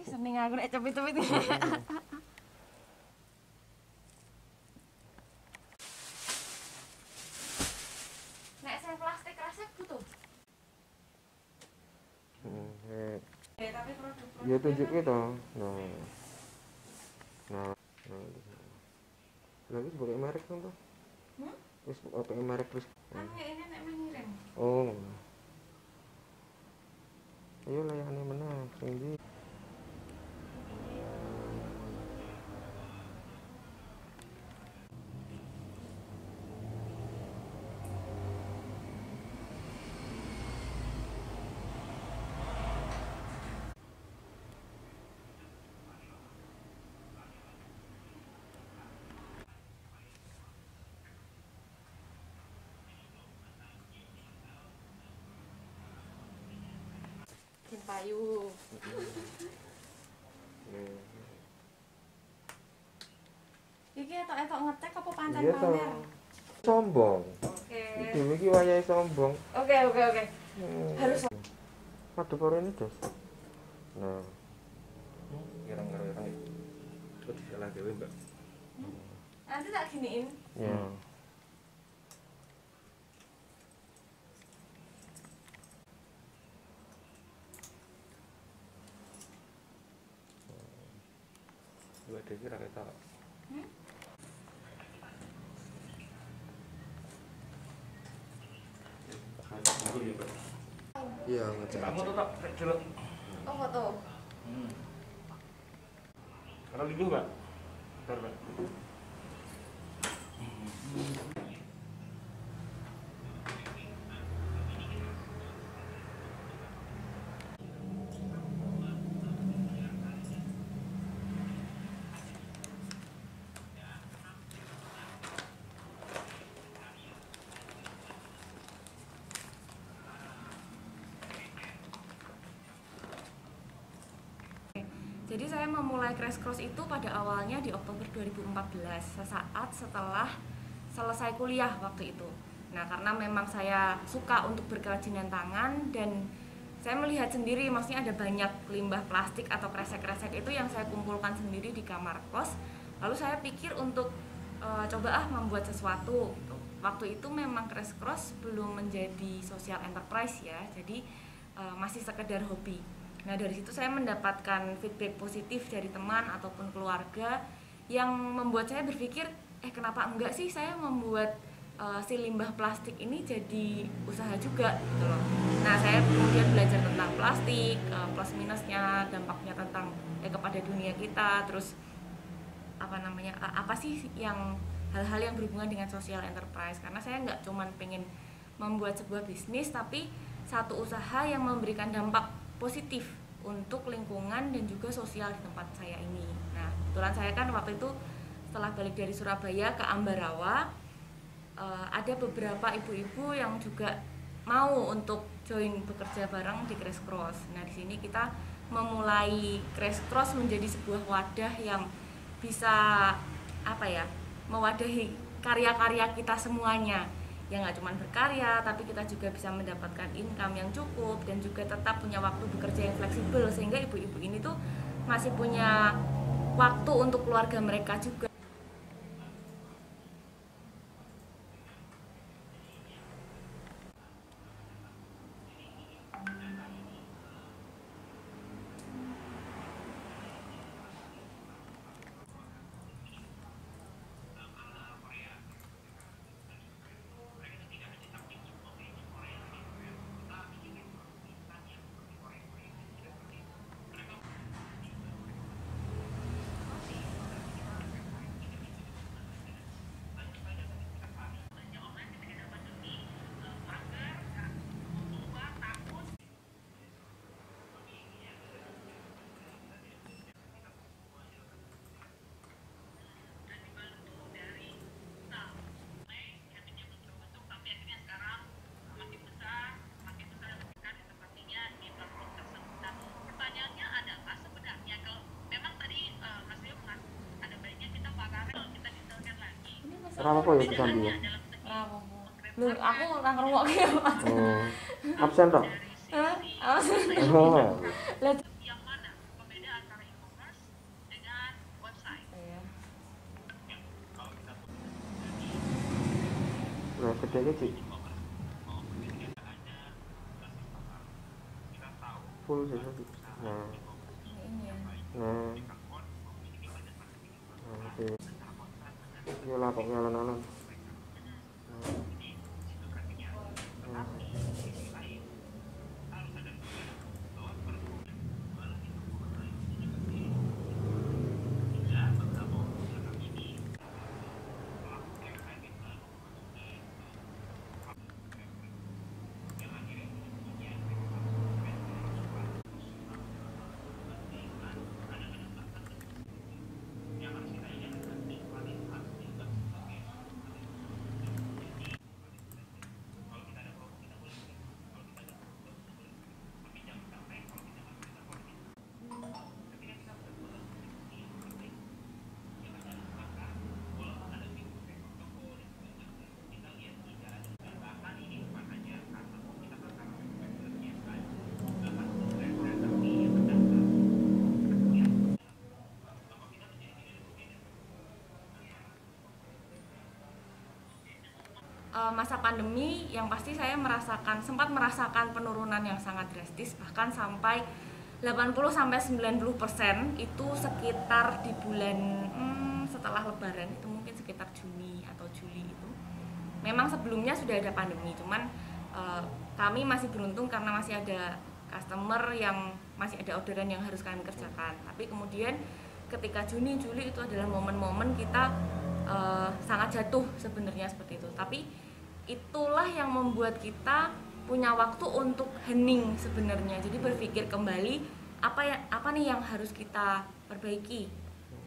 Seneng aku nek cepit-cepit. Nek saya plastik resep butuh. Tapi produk-produk Ya tunjuk itu. Nah. Lagi sebagai merek kan tuh. Terus pakai merek terus. Kan ini nek mengirim. Oh. Ayo layani meneh sing ndi. Jin payu. Iki etok-etok ngetek apa pancen Iya toh. pamer? Sombong. Oke. Dewe iki wayahe sombong. Oke. Harus Waduh karo ini dos. Nah. Kira-kira kok disalah dhewe, Mbak. nanti tak giniin. Ya. Dua dhewe ra ketok. Iya, ngecek. Kamu tuh tak dulu. Oh, foto. Kalau dulu Mbak. Bentar, Mbak. Jadi saya memulai Crash Cross itu pada awalnya di Oktober 2014, sesaat setelah selesai kuliah waktu itu. Nah, karena memang saya suka untuk berkerajinan tangan dan saya melihat sendiri, maksudnya ada banyak limbah plastik atau kresek-kresek itu yang saya kumpulkan sendiri di kamar kos. Lalu saya pikir untuk coba membuat sesuatu. Waktu itu memang Crash Cross belum menjadi social enterprise ya, jadi masih sekedar hobi. Nah, dari situ saya mendapatkan feedback positif dari teman ataupun keluarga yang membuat saya berpikir, kenapa enggak sih saya membuat si limbah plastik ini jadi usaha juga gitu loh. Nah, saya kemudian belajar tentang plastik, plus minusnya, dampaknya tentang kepada dunia kita, terus apa sih yang hal-hal yang berhubungan dengan social enterprise, karena saya nggak cuman pengen membuat sebuah bisnis, tapi satu usaha yang memberikan dampak positif untuk lingkungan dan juga sosial di tempat saya ini. Nah, kebetulan saya kan waktu itu setelah balik dari Surabaya ke Ambarawa, ada beberapa ibu-ibu yang juga mau untuk join bekerja bareng di Crash Cross. Nah, di sini kita memulai Crash Cross menjadi sebuah wadah yang bisa mewadahi karya-karya kita semuanya. Ya nggak cuma berkarya, tapi kita juga bisa mendapatkan income yang cukup dan juga tetap punya waktu bekerja yang fleksibel, sehingga ibu-ibu ini tuh masih punya waktu untuk keluarga mereka juga. Kenapa ya kesambi ya? Loh, aku ora ngrungokke. Oh. Absen toh? Hah? Oh. Lah gedenya sih full sih tadi. Nah ini ya. nah oke ini lah kok nyalon-nyalon. Masa pandemi yang pasti saya sempat merasakan penurunan yang sangat drastis, bahkan sampai 80-90% itu sekitar di bulan setelah Lebaran, itu mungkin sekitar Juni atau Juli itu. Memang sebelumnya sudah ada pandemi, cuman kami masih beruntung karena masih ada customer yang masih ada orderan yang harus kami kerjakan. Tapi kemudian ketika Juni, Juli itu adalah momen-momen kita sangat jatuh sebenarnya seperti itu. Tapi itulah yang membuat kita punya waktu untuk hening sebenarnya. Jadi berpikir kembali apa nih yang harus kita perbaiki.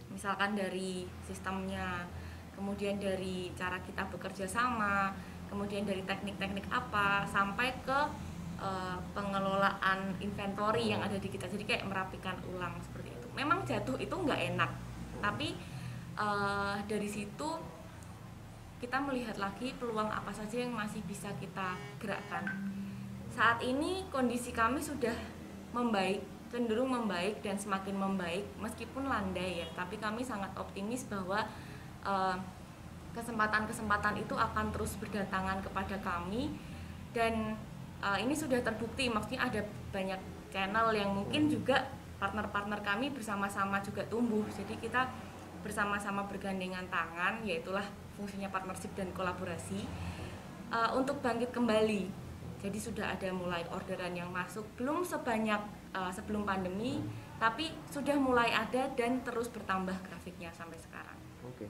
Misalkan dari sistemnya, kemudian dari cara kita bekerja sama, kemudian dari teknik-teknik apa, sampai ke pengelolaan inventory yang ada di kita. Jadi kayak merapikan ulang seperti itu. Memang jatuh itu nggak enak, tapi dari situ kita melihat lagi peluang apa saja yang masih bisa kita gerakkan. Saat ini kondisi kami sudah membaik, cenderung membaik dan semakin membaik meskipun landai ya, tapi kami sangat optimis bahwa kesempatan-kesempatan itu akan terus berdatangan kepada kami. Dan ini sudah terbukti, maksudnya ada banyak channel yang mungkin juga partner-partner kami bersama-sama juga tumbuh. Jadi kita bersama-sama bergandengan tangan, yaitulah fungsinya partnership dan kolaborasi untuk bangkit kembali. Jadi sudah ada mulai orderan yang masuk, belum sebanyak sebelum pandemi, tapi sudah mulai ada dan terus bertambah grafiknya sampai sekarang. Oke.